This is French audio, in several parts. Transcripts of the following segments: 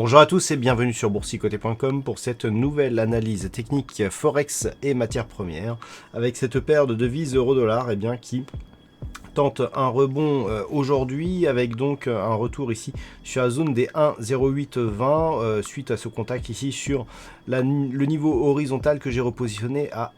Bonjour à tous et bienvenue sur boursicoté.com pour cette nouvelle analyse technique Forex et matières premières avec cette paire de devises euro-dollar qui tente un rebond aujourd'hui avec donc un retour ici sur la zone des 1,0820 suite à ce contact ici sur le niveau horizontal que j'ai repositionné à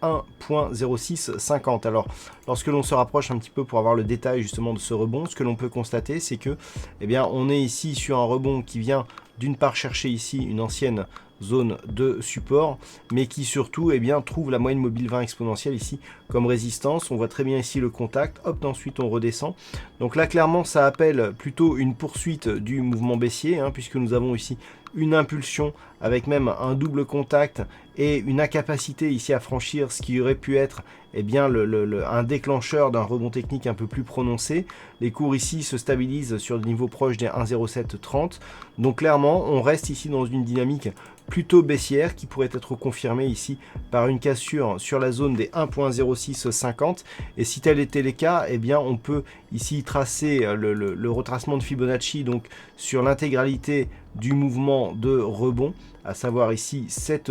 1,0650. Alors lorsque l'on se rapproche un petit peu pour avoir le détail justement de ce rebond, ce que l'on peut constater c'est que on est ici sur un rebond qui vient d'une part chercher ici une ancienne zone de support, mais qui surtout trouve la moyenne mobile 20 exponentielle ici comme résistance. On voit très bien ici le contact, hop, ensuite on redescend. Donc là clairement ça appelle plutôt une poursuite du mouvement baissier, puisque nous avons ici une impulsion avec même un double contact et une incapacité ici à franchir ce qui aurait pu être un déclencheur d'un rebond technique un peu plus prononcé. Les cours ici se stabilisent sur des niveaux proches des 1,0730. Donc clairement, on reste ici dans une dynamique plutôt baissière qui pourrait être confirmée ici par une cassure sur la zone des 1,0650. Et si tel était le cas, on peut ici tracer le retracement de Fibonacci donc sur l'intégralité du mouvement de rebond, à savoir ici cette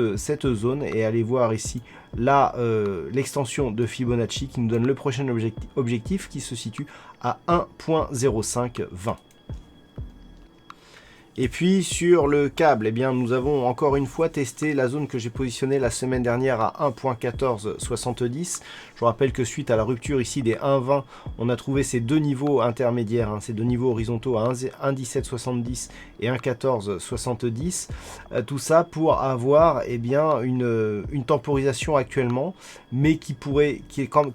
zone, et aller voir ici l'extension de Fibonacci qui nous donne le prochain objectif qui se situe à 1,0520. Et puis sur le câble, nous avons encore une fois testé la zone que j'ai positionnée la semaine dernière à 1,1470. Je vous rappelle que suite à la rupture ici des 1,20, on a trouvé ces deux niveaux intermédiaires, ces deux niveaux horizontaux à 1,1770 et 1,1470. Tout ça pour avoir une temporisation actuellement, mais qui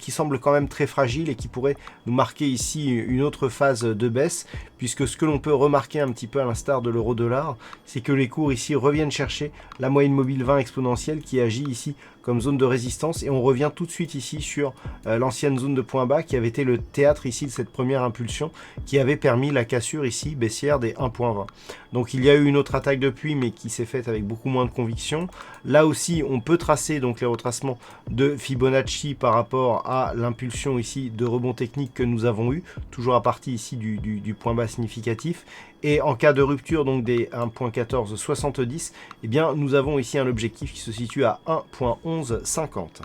semble quand même très fragile et qui pourrait nous marquer ici une autre phase de baisse, puisque ce que l'on peut remarquer un petit peu à l'instar de l'euro-dollar, c'est que les cours ici reviennent chercher la moyenne mobile 20 exponentielle qui agit ici comme zone de résistance, et on revient tout de suite ici sur l'ancienne zone de point bas qui avait été le théâtre ici de cette première impulsion qui avait permis la cassure ici baissière des 1,20. Donc il y a eu une autre attaque depuis, mais qui s'est faite avec beaucoup moins de conviction. Là aussi on peut tracer donc les retracements de Fibonacci par rapport à l'impulsion ici de rebond technique que nous avons eu, toujours à partir ici du point bas significatif. Et en cas de rupture donc des 1,1470, nous avons ici un objectif qui se situe à 1,1150.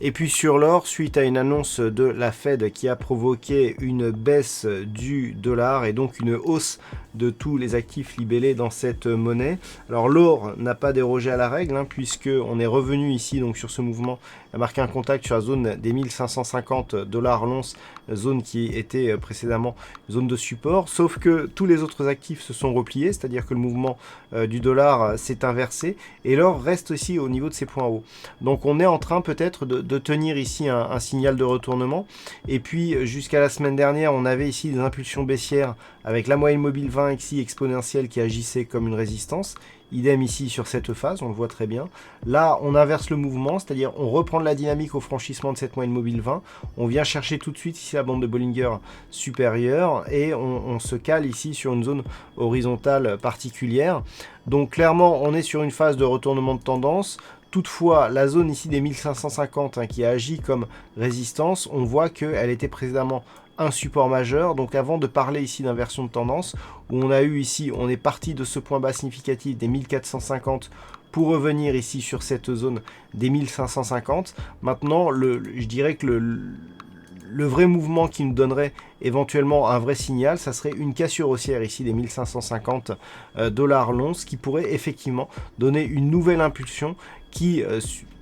Et puis sur l'or, suite à une annonce de la Fed qui a provoqué une baisse du dollar et donc une hausse de tous les actifs libellés dans cette monnaie. Alors l'or n'a pas dérogé à la règle, puisque on est revenu ici donc sur ce mouvement, a marqué un contact sur la zone des 1550 $ l'once, zone qui était précédemment zone de support, sauf que tous les autres actifs se sont repliés, c'est-à-dire que le mouvement du dollar s'est inversé et l'or reste ici au niveau de ses points hauts. Donc on est en train peut-être de tenir ici un signal de retournement. Et puis jusqu'à la semaine dernière, on avait ici des impulsions baissières avec la moyenne mobile 20 XI exponentielle qui agissait comme une résistance. Idem ici sur cette phase, on le voit très bien. Là, on inverse le mouvement, c'est-à-dire on reprend de la dynamique au franchissement de cette moyenne mobile 20. On vient chercher tout de suite ici la bande de Bollinger supérieure et on se cale ici sur une zone horizontale particulière. Donc clairement, on est sur une phase de retournement de tendance. Toutefois, la zone ici des 1550 qui a agi comme résistance, on voit qu'elle était précédemment un support majeur. Donc avant de parler ici d'inversion de tendance, où on a eu ici, on est parti de ce point bas significatif des 1450 pour revenir ici sur cette zone des 1550. Maintenant, je dirais que le vrai mouvement qui nous donnerait éventuellement un vrai signal, ça serait une cassure haussière ici des 1550 $ l'once qui pourrait effectivement donner une nouvelle impulsion qui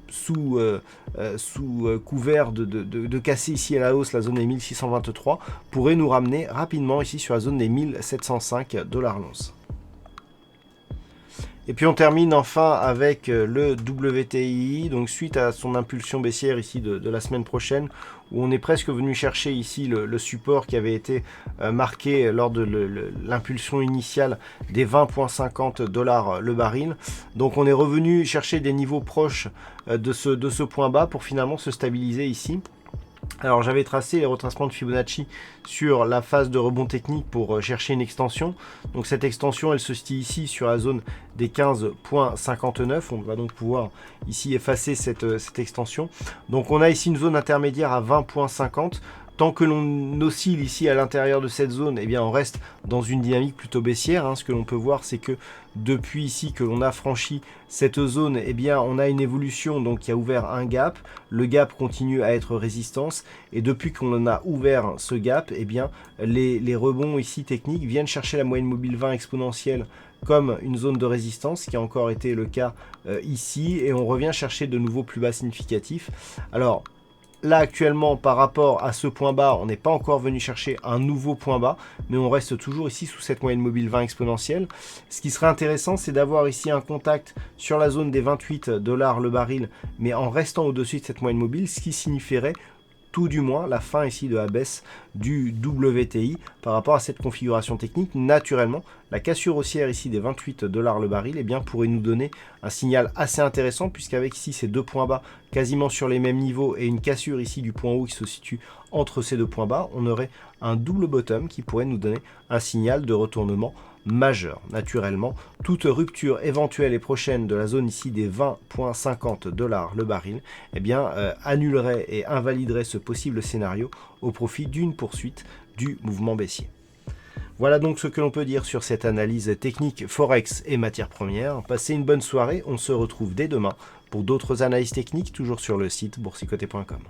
sous couvert de casser ici à la hausse la zone des 1623 pourrait nous ramener rapidement ici sur la zone des 1705 $ l'once. Et puis on termine enfin avec le WTI, donc suite à son impulsion baissière ici de la semaine prochaine, où on est presque venu chercher ici le support qui avait été marqué lors de l'impulsion initiale des 20,50 $ le baril. Donc on est revenu chercher des niveaux proches de ce point bas pour finalement se stabiliser ici. Alors j'avais tracé les retracements de Fibonacci sur la phase de rebond technique pour chercher une extension. Donc cette extension elle se situe ici sur la zone des 15,59. On va donc pouvoir ici effacer cette extension. Donc on a ici une zone intermédiaire à 20,50. Tant que l'on oscille ici à l'intérieur de cette zone, eh bien on reste dans une dynamique plutôt baissière. Hein. Ce que l'on peut voir, c'est que depuis ici que l'on a franchi cette zone, eh bien on a une évolution donc qui a ouvert un gap. Le gap continue à être résistance et depuis qu'on a ouvert ce gap, eh bien les rebonds ici techniques viennent chercher la moyenne mobile 20 exponentielle comme une zone de résistance, ce qui a encore été le cas ici, et on revient chercher de nouveaux plus bas significatifs. Alors là actuellement par rapport à ce point bas, on n'est pas encore venu chercher un nouveau point bas, mais on reste toujours ici sous cette moyenne mobile 20 exponentielle. Ce qui serait intéressant, c'est d'avoir ici un contact sur la zone des 28 $ le baril, mais en restant au-dessus de cette moyenne mobile, ce qui signifierait tout du moins la fin ici de la baisse du WTI par rapport à cette configuration technique. Naturellement, la cassure haussière ici des 28 $ le baril, eh bien, pourrait nous donner un signal assez intéressant, puisqu'avec ici ces deux points bas quasiment sur les mêmes niveaux et une cassure ici du point haut qui se situe entre ces deux points bas, on aurait un double bottom qui pourrait nous donner un signal de retournement majeur. Naturellement, toute rupture éventuelle et prochaine de la zone ici des 20,50 $ le baril, eh bien, annulerait et invaliderait ce possible scénario au profit d'une poursuite du mouvement baissier. Voilà donc ce que l'on peut dire sur cette analyse technique Forex et matières premières. Passez une bonne soirée, on se retrouve dès demain pour d'autres analyses techniques, toujours sur le site boursicoté.com.